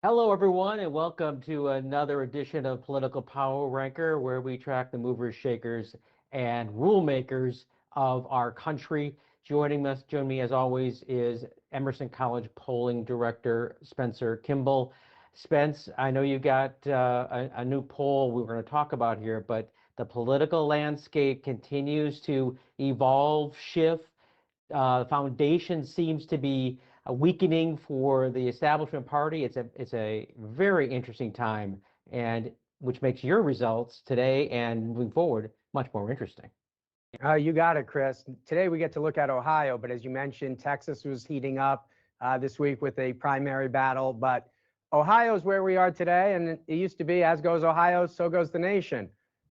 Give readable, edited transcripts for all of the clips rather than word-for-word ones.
Hello, everyone, and welcome to another edition of Political Power Ranker, where we track the movers, shakers, and rule makers of our country. Joining me as always, is Emerson College Polling Director Spencer Kimball. Spence, I know you got a new poll we were going to talk about here, but the political landscape continues to evolve, shift. The foundation seems to be weakening for the establishment party. It's a very interesting time, and which makes your results today and moving forward much more interesting. You got it, Chris. Today we get to look at Ohio, but as you mentioned, Texas was heating up this week with a primary battle. But Ohio is where we are today, and it used to be, as goes Ohio, so goes the nation.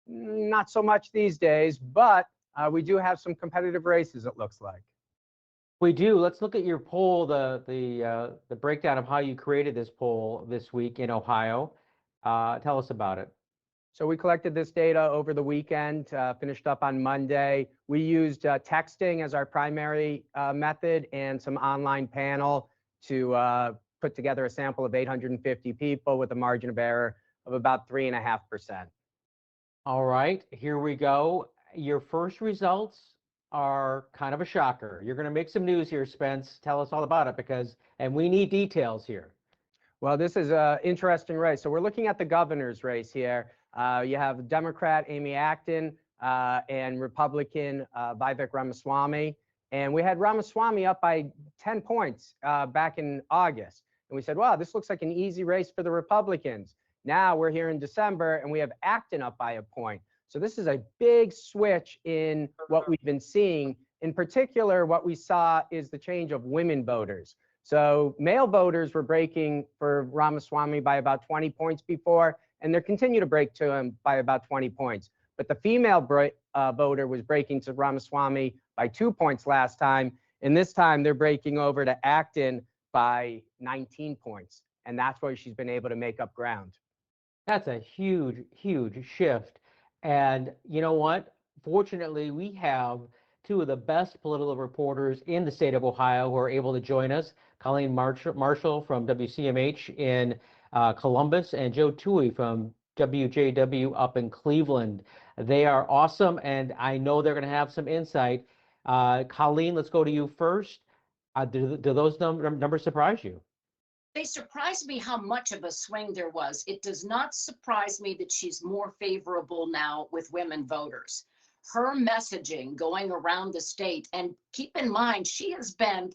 Not so much these days, but we do have some competitive races, it looks like. We do. Let's look at your poll, the breakdown of how you created this poll this week in Ohio. Tell us about it. So we collected this data over the weekend, finished up on Monday. We used texting as our primary method and some online panel to put together a sample of 850 people with a margin of error of about 3.5%. All right, here we go. Your first results are kind of a shocker. You're going to make some news here, Spence. Tell us all about it and we need details here. Well, this is an interesting race. So we're looking at the governor's race here. You have Democrat Amy Acton and Republican Vivek Ramaswamy. And we had Ramaswamy up by 10 points back in August. And we said, wow, this looks like an easy race for the Republicans. Now we're here in December and we have Acton up by a point. So this is a big switch in what we've been seeing. In particular, what we saw is the change of women voters. So male voters were breaking for Ramaswamy by about 20 points before, and they continue to break to him by about 20 points. But the female voter was breaking to Ramaswamy by 2 points last time, and this time they're breaking over to Acton by 19 points, and that's where she's been able to make up ground. That's a huge, huge shift. And you know what? Fortunately, we have two of the best political reporters in the state of Ohio who are able to join us. Colleen Marshall from WCMH in Columbus and Joe Toohey from WJW up in Cleveland. They are awesome, and I know they're going to have some insight. Colleen, let's go to you first. Do those numbers surprise you? They surprised me how much of a swing there was. It does not surprise me that she's more favorable now with women voters. Her messaging going around the state, and keep in mind, she has been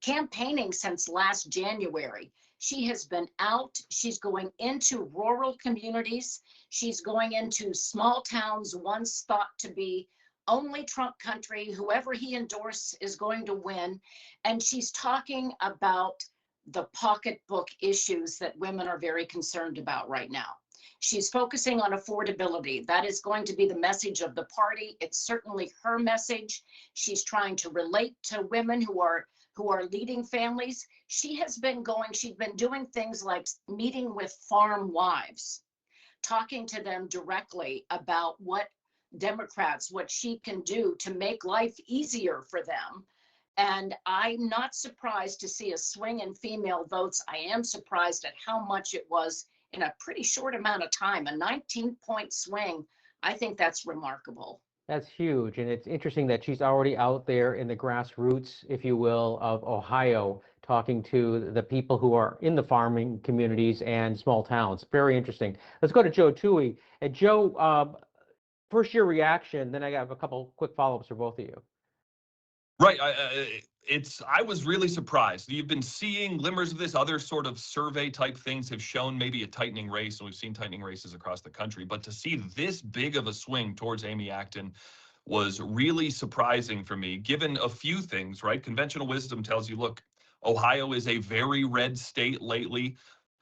campaigning since last January. She has been out. She's going into rural communities. She's going into small towns once thought to be only Trump country. Whoever he endorses is going to win. And she's talking about the pocketbook issues that women are very concerned about right now. She's focusing on affordability. That is going to be the message of the party. It's certainly her message. She's trying to relate to women who are leading families. She's been doing things like meeting with farm wives, talking to them directly about what she can do to make life easier for them. And I'm not surprised to see a swing in female votes. I am surprised at how much it was in a pretty short amount of time. A 19-point swing, I think that's remarkable. That's huge. And it's interesting that she's already out there in the grassroots, if you will, of Ohio, talking to the people who are in the farming communities and small towns. Very interesting. Let's go to Joe Toohey. And Joe, first your reaction, then I have a couple quick follow-ups for both of you. Right. I was really surprised. You've been seeing glimmers of this. Other sort of survey type things have shown maybe a tightening race, and we've seen tightening races across the country. But to see this big of a swing towards Amy Acton was really surprising for me, given a few things, right? Conventional wisdom tells you, look, Ohio is a very red state lately.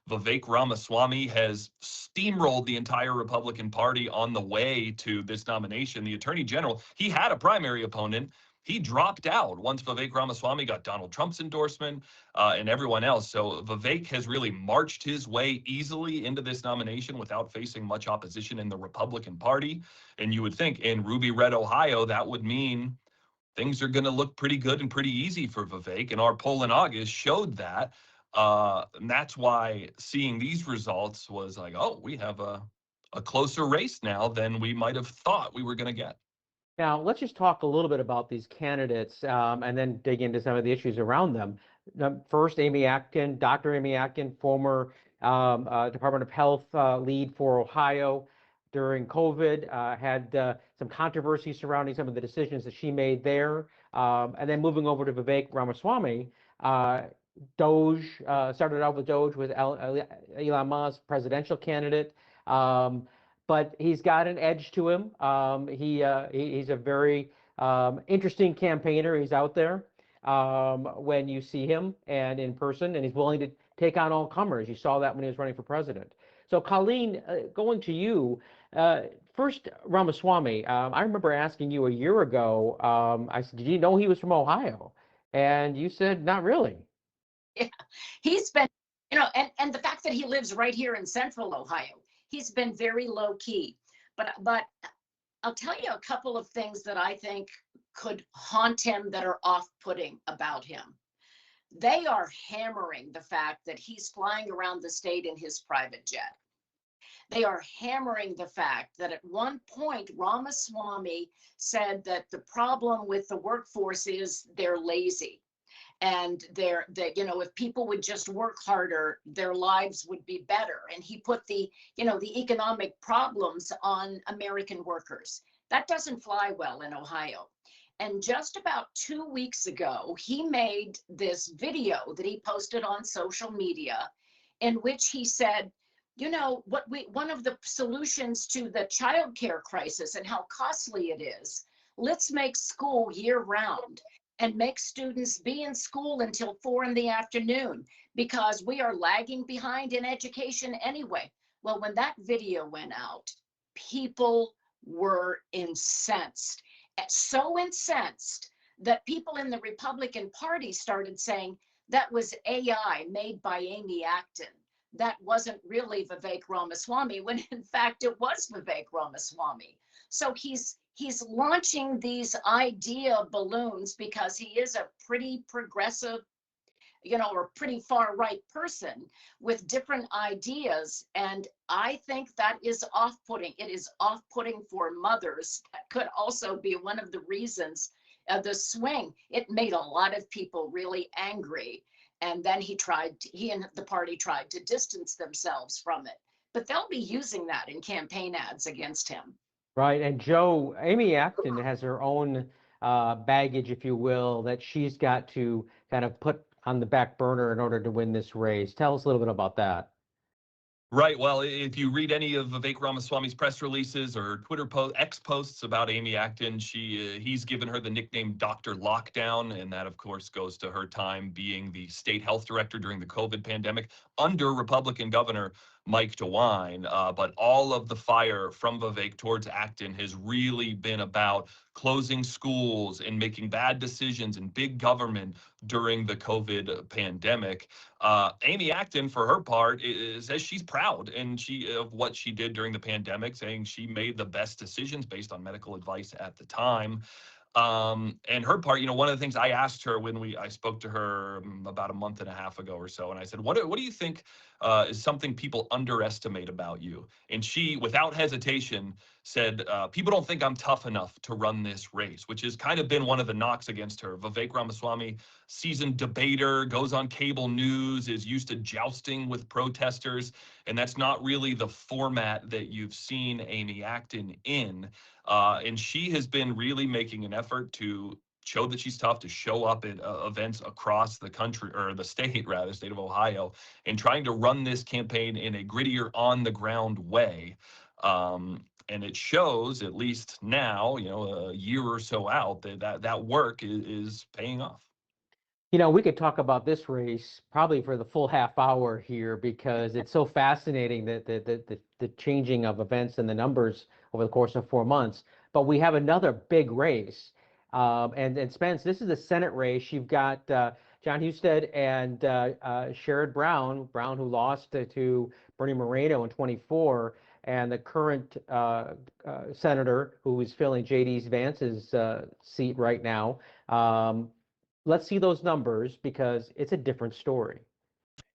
Vivek Ramaswamy has steamrolled the entire Republican Party on the way to this nomination. The Attorney General, he had a primary opponent. He dropped out once Vivek Ramaswamy got Donald Trump's endorsement and everyone else. So Vivek has really marched his way easily into this nomination without facing much opposition in the Republican Party. And you would think in Ruby Red, Ohio, that would mean things are going to look pretty good and pretty easy for Vivek. And our poll in August showed that. And that's why seeing these results was like, oh, we have a closer race now than we might have thought we were going to get. Now, let's just talk a little bit about these candidates and then dig into some of the issues around them. First, Amy Acton, Dr. Amy Acton, former Department of Health lead for Ohio during COVID, had some controversy surrounding some of the decisions that she made there. And then moving over to Vivek Ramaswamy, Doge, started out with Doge with Elon Musk, presidential candidate. But he's got an edge to him. He's a very interesting campaigner. He's out there when you see him and in person, and he's willing to take on all comers. You saw that when he was running for president. So, Colleen, going to you, first, Ramaswamy, I remember asking you a year ago, I said, did you know he was from Ohio? And you said, not really. Yeah, he's been, and the fact that he lives right here in central Ohio, he's been very low key. But I'll tell you a couple of things that I think could haunt him that are off-putting about him. They are hammering the fact that he's flying around the state in his private jet. They are hammering the fact that at one point Ramaswamy said that the problem with the workforce is they're lazy. And if people would just work harder, their lives would be better. And he put the economic problems on American workers. That doesn't fly well in Ohio. And just about 2 weeks ago, he made this video that he posted on social media in which he said, one of the solutions to the childcare crisis and how costly it is, let's make school year round and make students be in school until 4 p.m. because we are lagging behind in education anyway. Well, when that video went out, people were incensed, so incensed that people in the Republican Party started saying that was AI made by Amy Acton. That wasn't really Vivek Ramaswamy, when in fact it was Vivek Ramaswamy. So he's launching these idea balloons because he is a pretty progressive, or pretty far right person with different ideas. And I think that is off-putting. It is off-putting for mothers. That could also be one of the reasons the swing. It made a lot of people really angry. And then he and the party tried to distance themselves from it. But they'll be using that in campaign ads against him. Right. And Joe, Amy Acton has her own baggage, if you will, that she's got to kind of put on the back burner in order to win this race. Tell us a little bit about that. Right. Well, if you read any of Vivek Ramaswamy's press releases or Twitter X posts about Amy Acton, he's given her the nickname Dr. Lockdown, and that, of course, goes to her time being the state health director during the COVID pandemic under Republican Governor Mike DeWine. But all of the fire from Vivek towards Acton has really been about closing schools and making bad decisions in big government during the COVID pandemic. Amy Acton, for her part, says she's proud of what she did during the pandemic, saying she made the best decisions based on medical advice at the time. And her part, one of the things I asked her when I spoke to her about a month and a half ago or so, and I said, what do you think is something people underestimate about you? And she, without hesitation, said, people don't think I'm tough enough to run this race, which has kind of been one of the knocks against her. Vivek Ramaswamy, seasoned debater, goes on cable news, is used to jousting with protesters, and that's not really the format that you've seen Amy Acton in. And she has been really making an effort to show that she's tough, to show up at events across the country, or the state rather, state of Ohio, and trying to run this campaign in a grittier, on the ground way. And it shows, at least now, a year or so out, that work is paying off. We could talk about this race probably for the full half hour here because it's so fascinating that the changing of events and the numbers over the course of 4 months. But we have another big race. And Spence, this is the Senate race. You've got John Husted and Sherrod Brown, who lost to Bernie Moreno in 24, and the current senator who is filling J.D. Vance's seat right now. Let's see those numbers because it's a different story.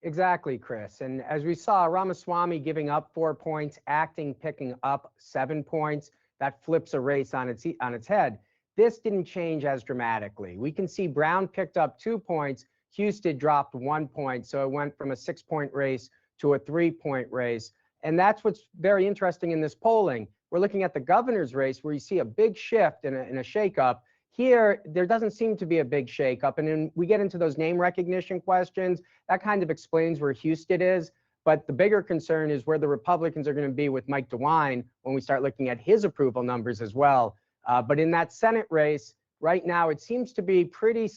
Exactly, Chris. And as we saw, Ramaswamy giving up 4 points, Acting picking up 7 points. That flips a race on its head. This didn't change as dramatically. We can see Brown picked up 2 points, Husted dropped 1 point. So it went from a 6-point race to a 3-point race. And that's what's very interesting in this polling. We're looking at the governor's race where you see a big shift and a shakeup. Here, there doesn't seem to be a big shakeup. And then we get into those name recognition questions. That kind of explains where Husted is. But the bigger concern is where the Republicans are going to be with Mike DeWine when we start looking at his approval numbers as well. But in that Senate race, right now, it seems to be pretty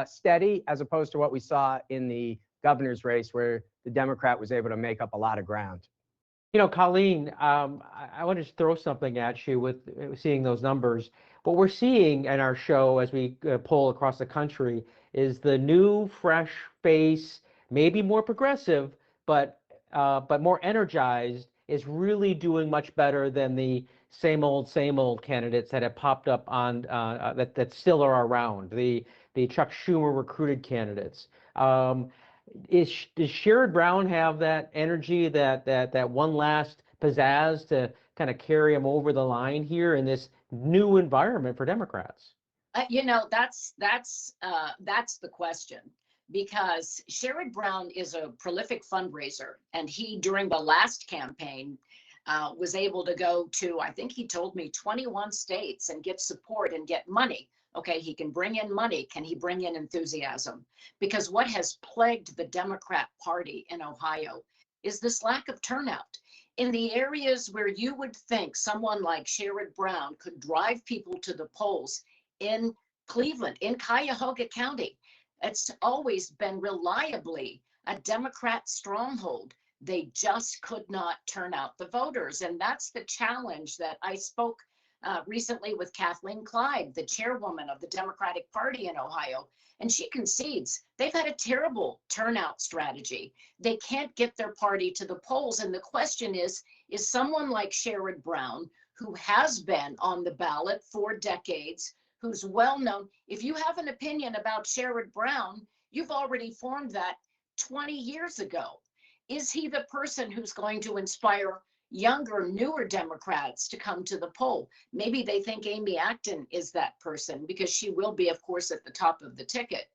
steady as opposed to what we saw in the governor's race where the Democrat was able to make up a lot of ground. You know, Colleen, I want to throw something at you with seeing those numbers. What we're seeing in our show as we poll across the country is the new, fresh face, maybe more progressive, but more energized, is really doing much better than the same old candidates that have popped up on that still are around. The Chuck Schumer recruited candidates. Does Sherrod Brown have that energy, that one last pizzazz to kind of carry him over the line here in this new environment for Democrats? You know, that's the question, because Sherrod Brown is a prolific fundraiser, and he, during the last campaign, was able to go to, I think he told me, 21 states and get support and get money. Okay, he can bring in money. Can he bring in enthusiasm? Because what has plagued the Democrat Party in Ohio is this lack of turnout. In the areas where you would think someone like Sherrod Brown could drive people to the polls, in Cleveland, in Cuyahoga County, it's always been reliably a Democrat stronghold. They just could not turn out the voters. And that's the challenge that I spoke recently with Kathleen Clyde, the chairwoman of the Democratic Party in Ohio, and she concedes they've had a terrible turnout strategy. They can't get their party to the polls. And the question is someone like Sherrod Brown, who has been on the ballot for decades, who's well known, if you have an opinion about Sherrod Brown, you've already formed that 20 years ago. Is he the person who's going to inspire younger, newer Democrats to come to the poll? Maybe they think Amy Acton is that person because she will be, of course, at the top of the ticket.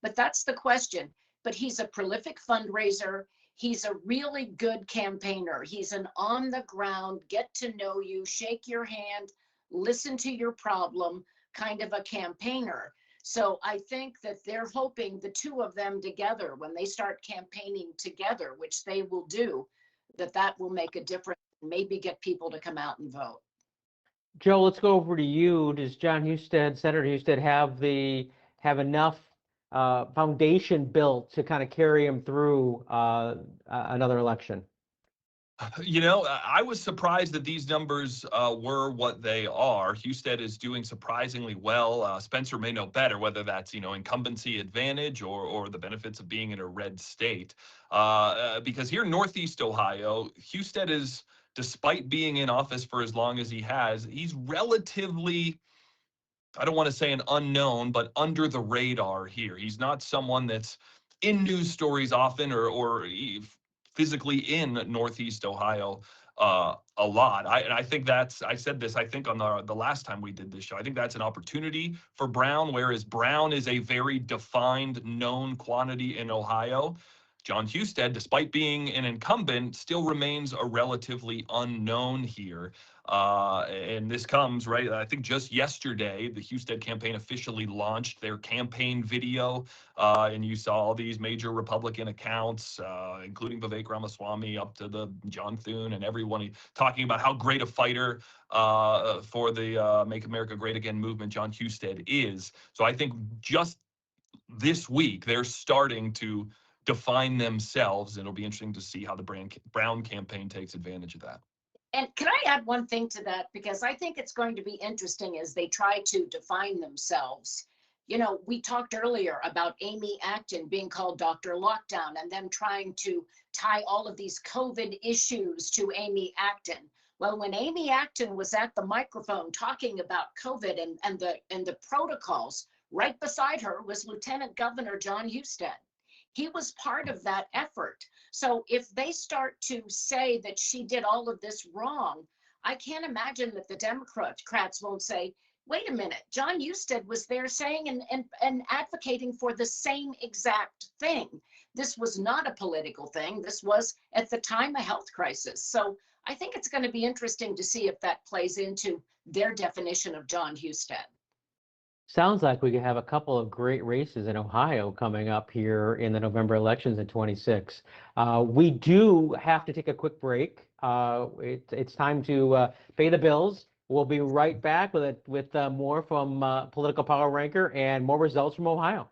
But that's the question. But he's a prolific fundraiser. He's a really good campaigner. He's an on the ground, get to know you, shake your hand, listen to your problem kind of a campaigner. So I think that they're hoping the two of them together, when they start campaigning together, which they will do, that will make a difference, maybe get people to come out and vote. Joe, let's go over to you. Does Senator Husted have enough foundation built to kind of carry him through another election? You know, I was surprised that these numbers were what they are. Husted is doing surprisingly well. Spencer may know better, whether that's, incumbency advantage or the benefits of being in a red state. Because here in Northeast Ohio, Husted is, despite being in office for as long as he has, he's relatively, I don't want to say an unknown, but under the radar here. He's not someone that's in news stories often or physically in Northeast Ohio a lot. I think I said this, I think on the last time we did this show, I think that's an opportunity for Brown, whereas Brown is a very defined, known quantity in Ohio. John Husted, despite being an incumbent, still remains a relatively unknown here. And this comes, right, I think just yesterday, the Husted campaign officially launched their campaign video, and you saw all these major Republican accounts, including Vivek Ramaswamy up to the John Thune and everyone talking about how great a fighter for the Make America Great Again movement John Husted is. So I think just this week, they're starting to define themselves, and it'll be interesting to see how the Brown campaign takes advantage of that. And can I add one thing to that? Because I think it's going to be interesting as they try to define themselves. You know, we talked earlier about Amy Acton being called Dr. Lockdown and them trying to tie all of these COVID issues to Amy Acton. Well, when Amy Acton was at the microphone talking about COVID and the protocols, right beside her was Lieutenant Governor John Husted. He was part of that effort. So if they start to say that she did all of this wrong, I can't imagine that the Democrats won't say, wait a minute, John Husted was there saying and advocating for the same exact thing. This was not a political thing. This was at the time a health crisis. So I think it's going to be interesting to see if that plays into their definition of John Husted. Sounds like we could have a couple of great races in Ohio coming up here in the November elections in 26. We do have to take a quick break. It's time to pay the bills. We'll be right back with more from Political Power Ranker and more results from Ohio.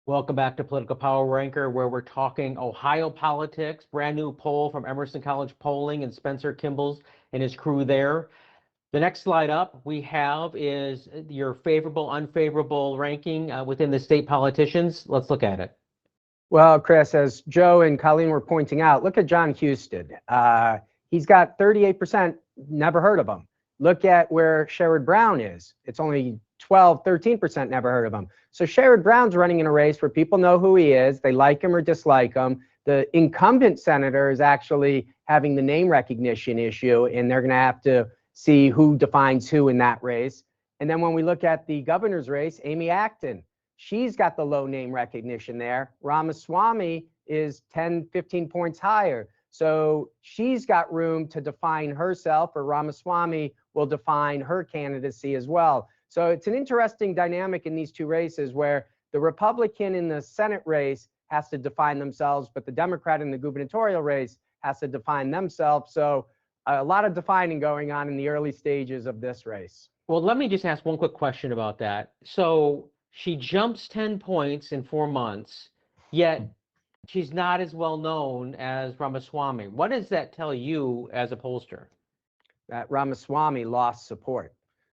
Welcome back to Political Power Ranker, where we're talking Ohio politics. Brand new poll from Emerson College Polling and Spencer Kimball's and his crew there. The next slide up we have is your favorable, unfavorable ranking within the state politicians. Let's look at it. Well, Chris, as Joe and Colleen were pointing out, look at John Husted. He's got 38%, never heard of him. Look at where Sherrod Brown is. It's only 13% never heard of him. So Sherrod Brown's running in a race where people know who he is. They like him or dislike him. The incumbent senator is actually having the name recognition issue, and they're going to have to see who defines who in that race. And then when we look at the governor's race, Amy Acton, she's got the low name recognition there. Ramaswamy is 10, 15 points higher. So she's got room to define herself, or Ramaswamy will define her candidacy as well. So it's an interesting dynamic in these two races where the Republican in the Senate race has to define themselves, but the Democrat in the gubernatorial race has to define themselves. So a lot of defining going on in the early stages of this race. Well, let me just ask one quick question about that. So she jumps 10 points in 4 months, yet she's not as well known as Ramaswamy. What does that tell you as a pollster? That Ramaswamy lost support.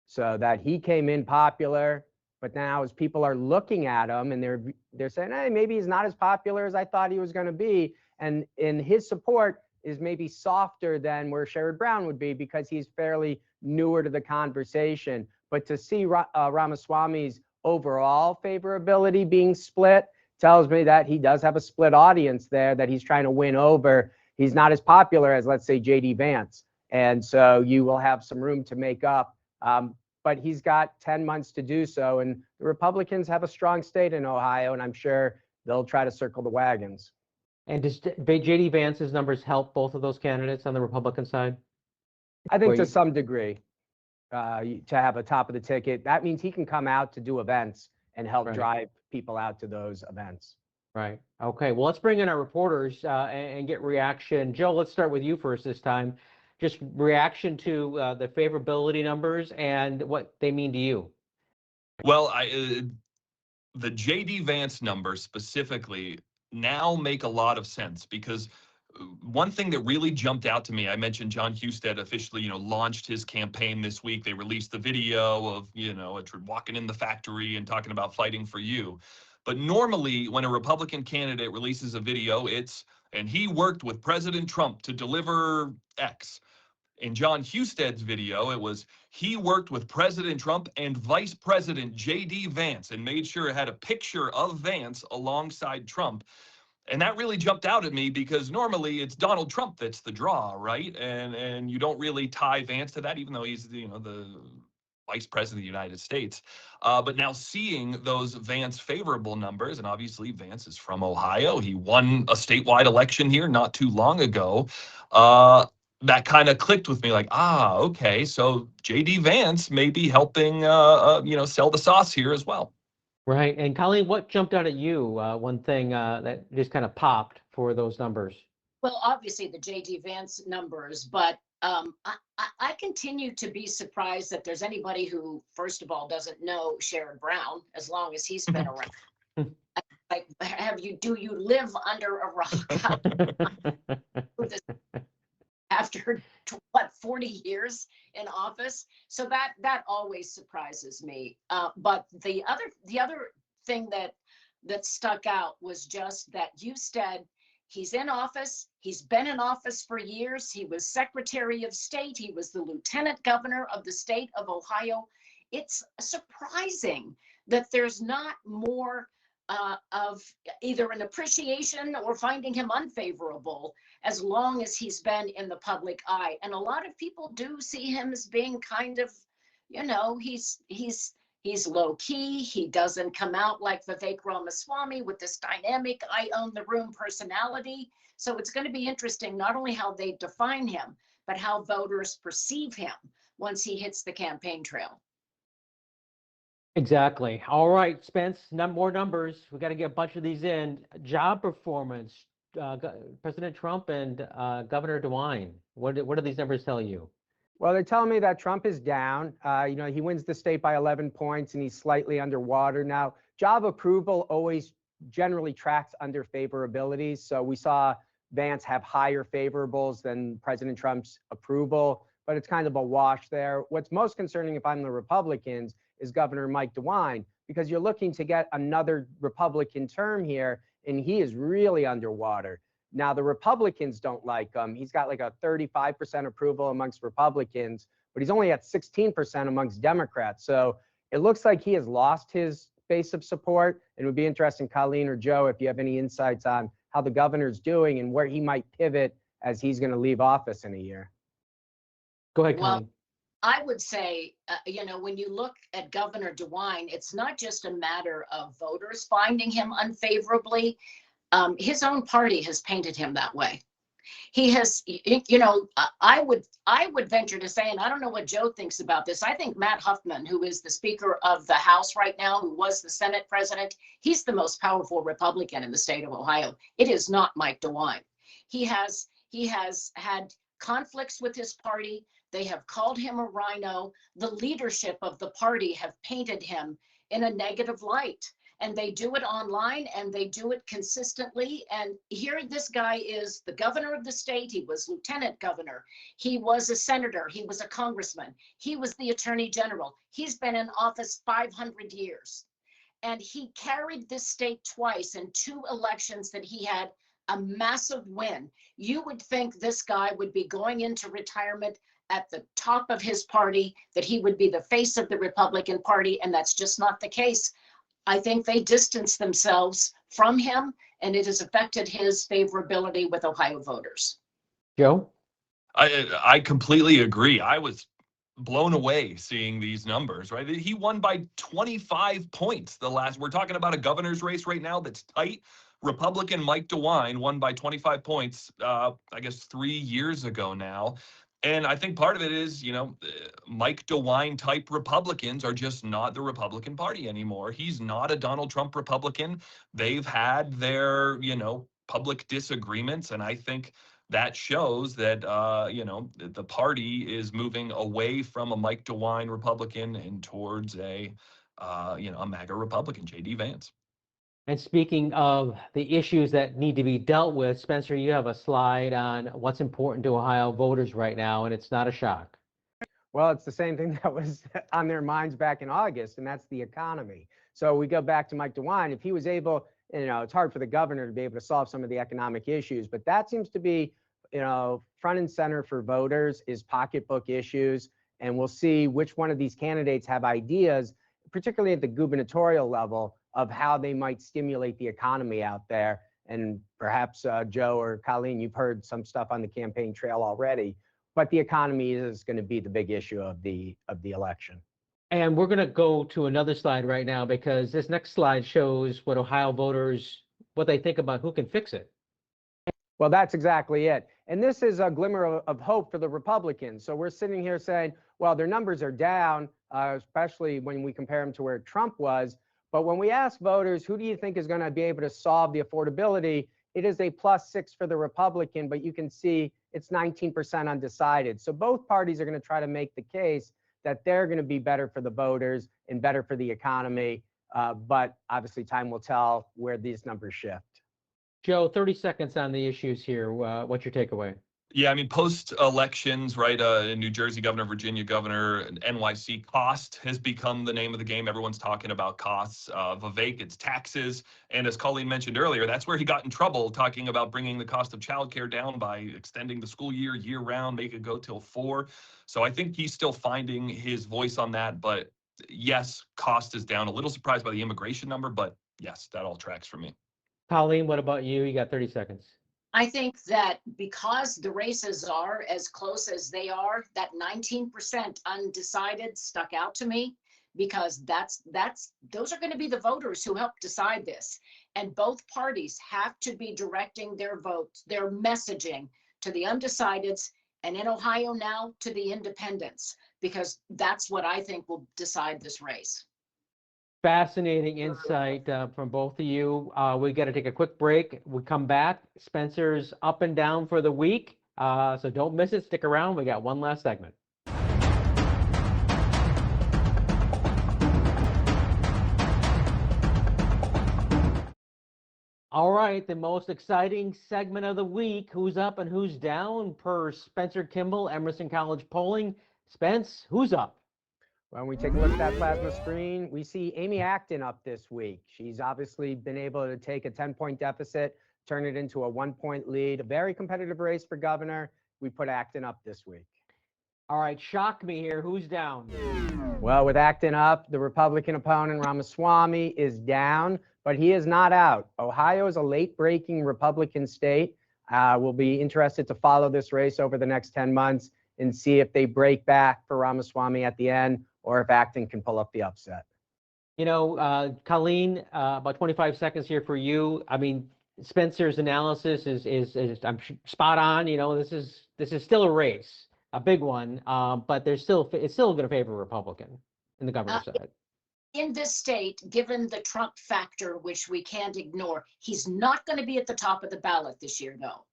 So that he came in popular, but now as people are looking at him and they're saying, hey, maybe he's not as popular as I thought he was going to be. And his support is maybe softer than where Sherrod Brown would be because he's fairly newer to the conversation. But to see Ramaswamy's overall favorability being split tells me that he does have a split audience there that he's trying to win over. He's not as popular as, let's say, J.D. Vance. And so you will have some room to make up. But he's got 10 months to do so. And the Republicans have a strong state in Ohio, and I'm sure they'll try to circle the wagons. And does J.D. Vance's numbers help both of those candidates on the Republican side? I think to some degree, to have a top of the ticket, that means he can come out to do events and help drive people out to those events. Right. Okay. Well, let's bring in our reporters and get reaction. Joe, let's start with you first this time. Just reaction to the favorability numbers and what they mean to you. Well, the J.D. Vance numbers specifically now make a lot of sense because one thing that really jumped out to me, I mentioned John Husted officially, launched his campaign this week. They released the video of, walking in the factory and talking about fighting for you. But normally when a Republican candidate releases a video, and he worked with President Trump to deliver X. In John Husted's video, it was he worked with President Trump and Vice President J.D. Vance and made sure it had a picture of Vance alongside Trump. And that really jumped out at me because normally it's Donald Trump that's the draw, right? And you don't really tie Vance to that, even though he's the Vice President of the United States. But now seeing those Vance favorable numbers, and obviously Vance is from Ohio. He won a statewide election here not too long ago. That kind of clicked with me like, okay, so J.D. Vance may be helping, sell the sauce here as well. Right. And Colleen, what jumped out at you? One thing that just kind of popped for those numbers? Well, obviously the J.D. Vance numbers, but I continue to be surprised that there's anybody who, first of all, doesn't know Sherrod Brown as long as he's been around. Like, do you live under a rock? After 40 years in office, so that always surprises me. But the other thing that stuck out was just that Husted, He's in office. He's been in office for years. He was Secretary of State. He was the Lieutenant Governor of the state of Ohio. It's surprising that there's not more of either an appreciation or finding him unfavorable as long as he's been in the public eye. And a lot of people do see him as being kind of, you know, he's low key. He doesn't come out like Vivek Ramaswamy with this dynamic, I own the room personality. So it's going to be interesting, not only how they define him, but how voters perceive him once he hits the campaign trail. Exactly. All right, Spence, more numbers. We got to get a bunch of these in. Job performance, President Trump and Governor DeWine. What do these numbers tell you? Well, they're telling me that Trump is down. You know, he wins the state by 11 points and he's slightly underwater. Now, job approval always generally tracks under favorability. So we saw Vance have higher favorables than President Trump's approval, but it's kind of a wash there. What's most concerning, if I'm the Republicans, is Governor Mike DeWine, because you're looking to get another Republican term here, and he is really underwater. Now, the Republicans don't like him. He's got like a 35% approval amongst Republicans, but he's only at 16% amongst Democrats. So it looks like he has lost his base of support. And it would be interesting, Colleen or Joe, if you have any insights on how the governor's doing and where he might pivot as he's going to leave office in a year. Go ahead, Well, Colleen. I would say, you know, when you look at Governor DeWine, it's not just a matter of voters finding him unfavorably. His own party has painted him that way. He has, you know, I would venture to say, and I don't know what Joe thinks about this. I think Matt Huffman, who is the Speaker of the House right now, who was the Senate president, he's the most powerful Republican in the state of Ohio. It is not Mike DeWine. He has had conflicts with his party. They have called him a rhino. The leadership of the party have painted him in a negative light. And they do it online and they do it consistently. And here this guy is the governor of the state. He was lieutenant governor. He was a senator. He was a congressman. He was the attorney general. He's been in office 500 years. And he carried this state twice in 2 elections that he had a massive win. You would think this guy would be going into retirement at the top of his party, that he would be the face of the Republican Party, and that's just not the case. I think they distanced themselves from him, and it has affected his favorability with Ohio voters. Joe? I completely agree. I was blown away seeing these numbers, right? He won by 25 points we're talking about a governor's race right now that's tight. Republican Mike DeWine won by 25 points, I guess 3 years ago now. And I think part of it is, you know, Mike DeWine type Republicans are just not the Republican Party anymore. He's not a Donald Trump Republican. They've had their, you know, public disagreements. And I think that shows that, you know, the party is moving away from a Mike DeWine Republican and towards a, you know, a MAGA Republican, J.D. Vance. And speaking of the issues that need to be dealt with, Spencer, you have a slide on what's important to Ohio voters right now, and it's not a shock. Well, it's the same thing that was on their minds back in August, and that's the economy. So we go back to Mike DeWine. If he was able, you know, it's hard for the governor to be able to solve some of the economic issues, but that seems to be, you know, front and center for voters is pocketbook issues. And we'll see which one of these candidates have ideas, particularly at the gubernatorial level, of how they might stimulate the economy out there. And perhaps Joe or Colleen, you've heard some stuff on the campaign trail already, but the economy is going to be the big issue of the election. And we're going to go to another slide right now, because this next slide shows what Ohio voters, what they think about who can fix it. Well, that's exactly it. And this is a glimmer of hope for the Republicans. So we're sitting here saying, well, their numbers are down, especially when we compare them to where Trump was. But when we ask voters, who do you think is going to be able to solve the affordability? It is a +6 for the Republican, but you can see it's 19% undecided. So both parties are going to try to make the case that they're going to be better for the voters and better for the economy. But obviously time will tell where these numbers shift. Joe, 30 seconds on the issues here. What's your takeaway? Yeah, I mean, post elections, right? New Jersey governor, Virginia governor, NYC, cost has become the name of the game. Everyone's talking about costs. Vivek, it's taxes. And as Colleen mentioned earlier, that's where he got in trouble, talking about bringing the cost of childcare down by extending the school year round, make it go till 4. So I think he's still finding his voice on that. But yes, cost is down. A little surprised by the immigration number, but yes, that all tracks for me. Colleen, what about you? You got 30 seconds. I think that because the races are as close as they are, that 19% undecided stuck out to me, because those are going to be the voters who help decide this. And both parties have to be directing their votes, their messaging to the undecideds, and in Ohio now to the independents, because that's what I think will decide this race. Fascinating insight from both of you. We got to take a quick break. We come back. Spencer's up and down for the week. So don't miss it. Stick around. We got one last segment. All right, the most exciting segment of the week. Who's up and who's down per Spencer Kimball, Emerson College Polling. Spence, who's up? When we take a look at that plasma screen, we see Amy Acton up this week. She's obviously been able to take a 10-point deficit, turn it into a 1-point lead. A very competitive race for governor. We put Acton up this week. All right, shock me here. Who's down? Well, with Acton up, the Republican opponent, Ramaswamy, is down, but he is not out. Ohio is a late-breaking Republican state. We'll be interested to follow this race over the next 10 months and see if they break back for Ramaswamy at the end, or if Acton can pull up the upset. You know, Colleen, about 25 seconds here for you. I mean, Spencer's analysis is I'm spot on. You know, this is still a race, a big one, but it's still going to favor Republican in the governor's side. In this state, given the Trump factor, which we can't ignore, he's not going to be at the top of the ballot this year, no.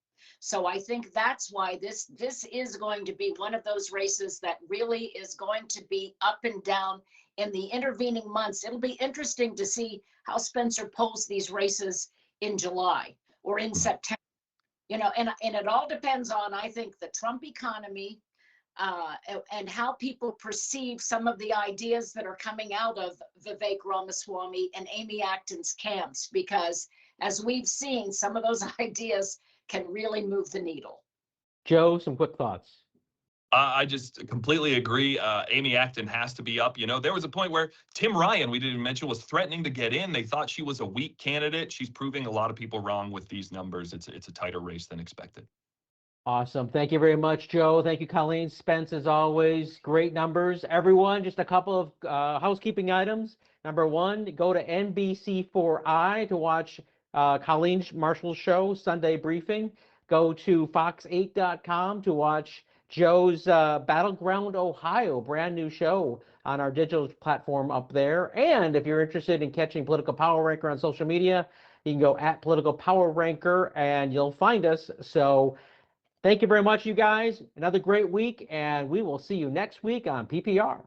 So I think that's why this is going to be one of those races that really is going to be up and down in the intervening months. It'll be interesting to see how Spencer polls these races in July or in September. You know, and it all depends on, I think, the Trump economy and how people perceive some of the ideas that are coming out of Vivek Ramaswamy and Amy Acton's camps, because as we've seen, some of those ideas can really move the needle. Joe, some quick thoughts. I just completely agree. Amy Acton has to be up. You know, there was a point where Tim Ryan, we didn't mention, was threatening to get in. They thought she was a weak candidate. She's proving a lot of people wrong with these numbers. It's a tighter race than expected. Awesome. Thank you very much, Joe. Thank you, Colleen. Spence, as always, great numbers. Everyone, just a couple of housekeeping items. Number one, go to NBC4i to watch Colleen Marshall's show, Sunday Briefing. Go to fox8.com to watch Joe's Battleground Ohio, brand new show on our digital platform up there. And if you're interested in catching Political Power Ranker on social media, you can go at Political Power Ranker and you'll find us. So thank you very much, you guys. Another great week, and we will see you next week on PPR.